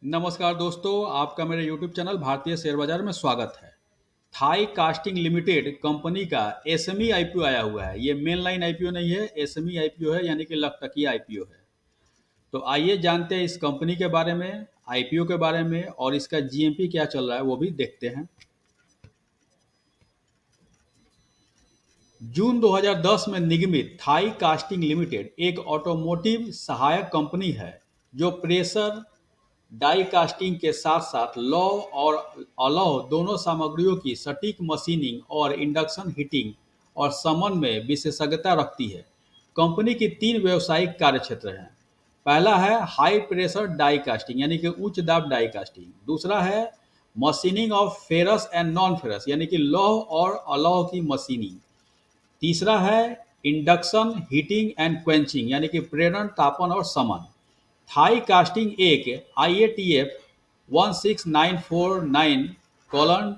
नमस्कार दोस्तों, आपका मेरे YouTube चैनल भारतीय शेयर बाजार में स्वागत है। थाई कास्टिंग लिमिटेड कंपनी का एसएमई आईपीओ आया हुआ है। ये मेन लाइन आईपीओ नहीं है, एसएमई आईपीओ है, यानी कि लखटकिया आईपीओ है। तो आइए जानते हैं इस कंपनी के बारे में, आईपीओ के बारे में और इसका जीएमपी क्या चल रहा है वो भी देखते हैं। जून 2010 में निगमित थाई कास्टिंग लिमिटेड एक ऑटोमोटिव सहायक कंपनी है जो प्रेशर डाई कास्टिंग के साथ साथ लौ और अलौ दोनों सामग्रियों की सटीक मशीनिंग और इंडक्शन हीटिंग और समन में विशेषज्ञता रखती है। कंपनी की तीन व्यावसायिक कार्यक्षेत्र हैं। पहला है हाई प्रेशर डाई कास्टिंग यानी कि उच्च दाब डाई कास्टिंग। दूसरा है machining of ferrous and non ferrous यानी कि लौह और अलौह की मशीनिंग। तीसरा है इंडक्शन हीटिंग एंड क्वेंचिंग यानी कि प्रेरण तापन और समन। थाई कास्टिंग एक IATF 16949 कॉलन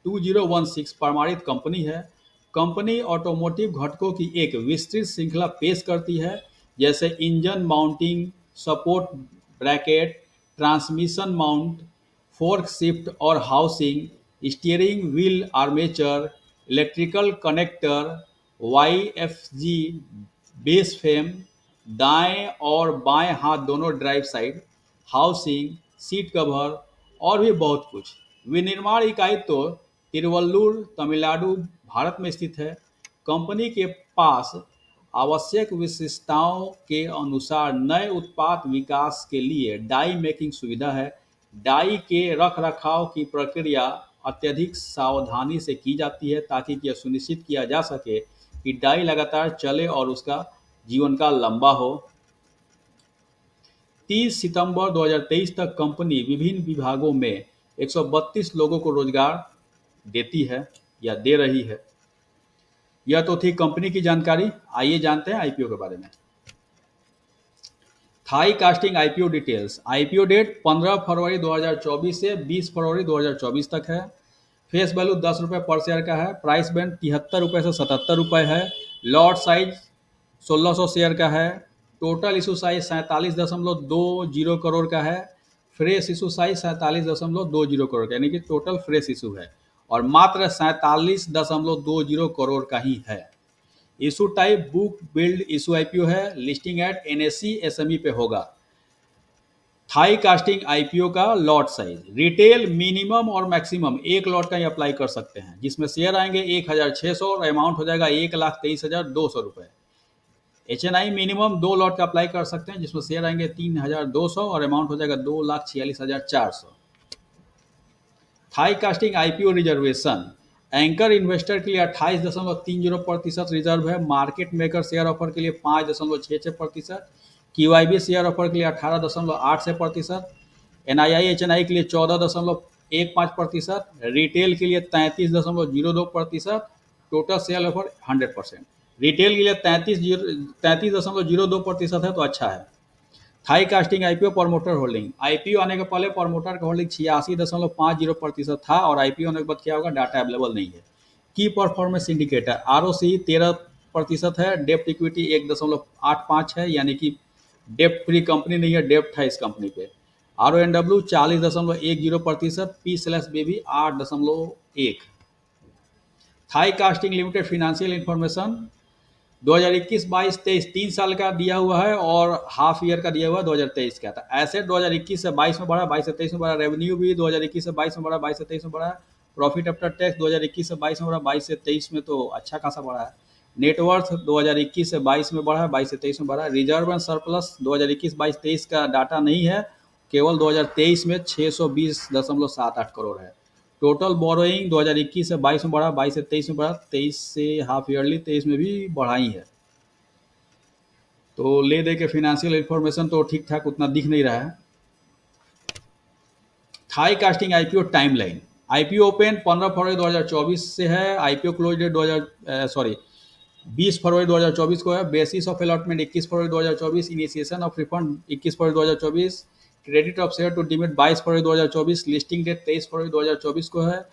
2016 प्रमाणित कंपनी है। कंपनी ऑटोमोटिव घटकों की एक विस्तृत श्रृंखला पेश करती है, जैसे engine mounting support bracket, transmission mount, fork shift और housing, steering wheel armature, electrical connector, YFG base frame, दाएं और बाएं हाथ दोनों drive side, housing, seat cover और भी बहुत कुछ। विनिर्माण इकाई तो तिरुवल्लुर, तमिलनाडु, भारत में स्थित है। कंपनी के पास आवश्यक विशिष्टताओं के अनुसार नए उत्पाद विकास के लिए डाई मेकिंग सुविधा है। डाई के रख रखाव की प्रक्रिया अत्यधिक सावधानी से की जाती है ताकि यह सुनिश्चित किया जा सके कि डाई लगातार चले और उसका जीवन काल लंबा हो। 30 सितंबर 2023 तक कंपनी विभिन्न विभागों में 132 लोगों को रोजगार देती है या दे रही है। यह तो थी कंपनी की जानकारी। आइए जानते हैं आईपीओ के बारे में। Thai Casting IPO details. IPO date 15 फरवरी 2024 से 20 फरवरी 2024 तक है। फेस वैल्यू 10 रुपये पर शेयर का है। प्राइस बैंड 73 रुपये से 77 रुपये है। लॉट साइज 1600 शेयर का है। टोटल इशू साइज 47.20 करोड़ का है। फ्रेश इशू साइज 47.20 करोड़ का, यानी कि टोटल फ्रेश इशू है और मात्र 47.20 करोड़ का ही है। Issue type book build issue IPO है। लिस्टिंग एट NSE SME पे होगा। थाई कास्टिंग आईपीओ का लॉट साइज रिटेल मिनिमम और मैक्सिमम एक लॉट का ही अप्लाई कर सकते हैं, जिसमें शेयर आएंगे 1600 और अमाउंट हो जाएगा 1,23,200 रुपये। HNI मिनिमम 2 लॉट का अप्लाई कर सकते हैं, जिसमें शेयर आएंगे 3,200 और अमाउंट हो जाएगा 2,46,400। Thai Casting IPO reservation anchor investor के लिए 28.30% रिजर्व है। मार्केट मेकर शेयर ऑफर के लिए 5.66%। QIB शेयर ऑफर के लिए 18.86%। NII HNI के लिए 14.15%। रिटेल के लिए 33.02%। Total share offer 100%। रिटेल के लिए 33.02% है तो अच्छा है। Thai Casting IPO promoter holding. IPO आने के पहले प्रमोटर का होल्डिंग 86.50% था और आईपीओ होने के बाद क्या होगा, डाटा अवेलेबल नहीं है। की परफॉर्मेंस इंडिकेटर ROC 13% है। डेप्ट इक्विटी 1.85 है, यानी कि डेप्ट फ्री कंपनी नहीं है, डेप्ट है इस कंपनी पे। RONW 40.10%। P/B भी 8.1। Thai Casting Limited financial information 2021-22 23 3 साल का दिया हुआ है और हाफ ईयर का दिया हुआ है 2023 का। था एसेट 2021 से 22 में बढ़ा, 22 से 23 में बढ़ा। रेवेन्यू भी 2021 से 22 में बढ़ा, 22 से 23 में बढ़ा। प्रॉफिट आफ्टर टैक्स 2021 से 22 में बढ़ा, 22 से 23 में तो अच्छा खासा बढ़ा है। नेटवर्थ 2021 से 22 में बढ़ा, 22 से 23 में बढ़ा। रिजर्व एंड सरप्लस 2021-22-23 का डाटा नहीं है, केवल 2023 में 620.78 करोड़ है। टोटल बोरोइंग 2021 से 22 में बढ़ा, 22 से 23 में बढ़ा, 23 से हाफ ईयरली 23 में भी बढ़ाई है। तो ले दे के फाइनेंशियल इंफॉर्मेशन तो ठीक ठाक उतना दिख नहीं रहा है। Thai Casting IPO timeline. IPO open 15 फरवरी 2024 से है। आईपीओ क्लोज डेट 20 फरवरी 2024 को है। बेसिस ऑफ अलॉटमेंट 21 फरवरी 2024। इनिशिएशन ऑफ रिफंड 21 फरवरी 2024। Credit of share to demat 22 फरवरी 2024। लिस्टिंग डेट 23 फरवरी 2024 को है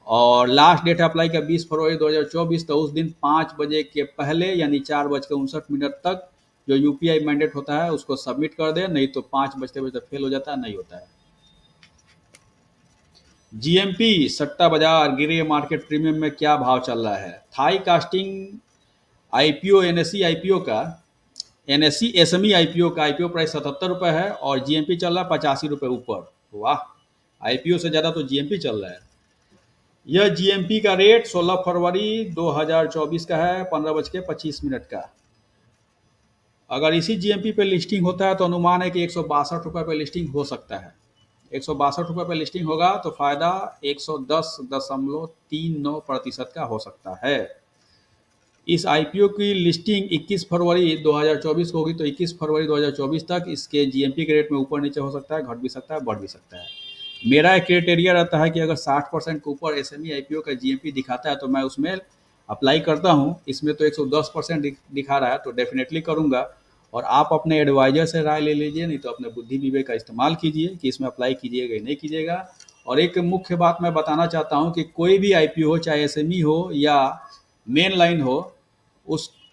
और लास्ट डेट अप्लाई का 20 फरवरी 2024। तो उस दिन 5 बजे के पहले यानी 4:59 तक जो यूपीआई मैंडेट होता है उसको सबमिट कर दे, नहीं तो 5 बजते बजते फेल हो जाता है, नहीं होता है। जीएमपी सट्टा बाजार गिरे मार्केट प्रीमियम में क्या भाव चल रहा है? Thai Casting IPO NSE IPO का एनएससी एसएमई आईपीओ का आईपीओ प्राइस 77 रुपये है और जीएमपी चल रहा है 85 रुपये ऊपर। वाह, आईपीओ से ज़्यादा तो जीएमपी चल रहा है। यह जीएमपी का रेट 16 फरवरी 2024 का है, 15:25 का। अगर इसी जीएमपी पे लिस्टिंग होता है तो अनुमान है कि 162 रुपये पे लिस्टिंग हो सकता है। 162 रुपये पे लिस्टिंग होगा तो फायदा 110.39% का हो सकता है। इस आईपीओ की लिस्टिंग 21 फरवरी 2024 को होगी तो 21 फरवरी 2024 तक इसके जीएमपी के रेट में ऊपर नीचे हो सकता है, घट भी सकता है, बढ़ भी सकता है। मेरा एक क्राइटेरिया रहता है कि अगर 60% के ऊपर एसएमई आईपीओ का जीएमपी दिखाता है तो मैं उसमें अप्लाई करता हूँ। इसमें तो 110% दिखा रहा है तो डेफिनेटली करूँगा। और आप अपने एडवाइजर से राय ले लीजिए, नहीं तो अपने बुद्धि विवेक का इस्तेमाल कीजिए कि इसमें अप्लाई कीजिएगा नहीं कीजिएगा। और एक मुख्य बात मैं बताना चाहता हूँ कि कोई भी आईपीओ हो, चाहे एसएमई हो या मेन लाइन हो,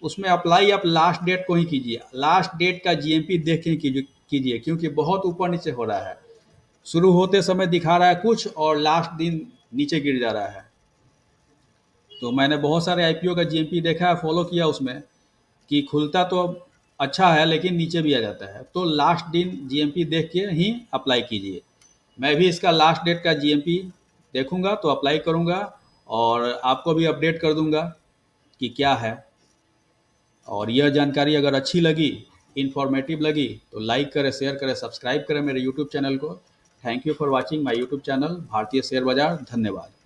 उसमें अप्लाई आप लास्ट डेट को ही कीजिए। लास्ट डेट का जीएमपी देख के कीजिए क्योंकि बहुत ऊपर नीचे हो रहा है। शुरू होते समय दिखा रहा है कुछ और लास्ट दिन नीचे गिर जा रहा है। तो मैंने बहुत सारे आईपीओ का जीएमपी देखा है, फॉलो किया उसमें कि खुलता तो अच्छा है लेकिन नीचे भी आ जाता है। तो लास्ट दिन जीएमपी देख के ही अप्लाई कीजिए। मैं भी इसका लास्ट डेट का जीएमपी देखूंगा तो अप्लाई करूंगा और आपको भी अपडेट कर दूंगा कि क्या है। और यह जानकारी अगर अच्छी लगी, इन्फॉर्मेटिव लगी तो लाइक करें, शेयर करें, सब्सक्राइब करें मेरे यूट्यूब चैनल को। Thank you for watching my YouTube channel भारतीय शेयर बाजार। धन्यवाद।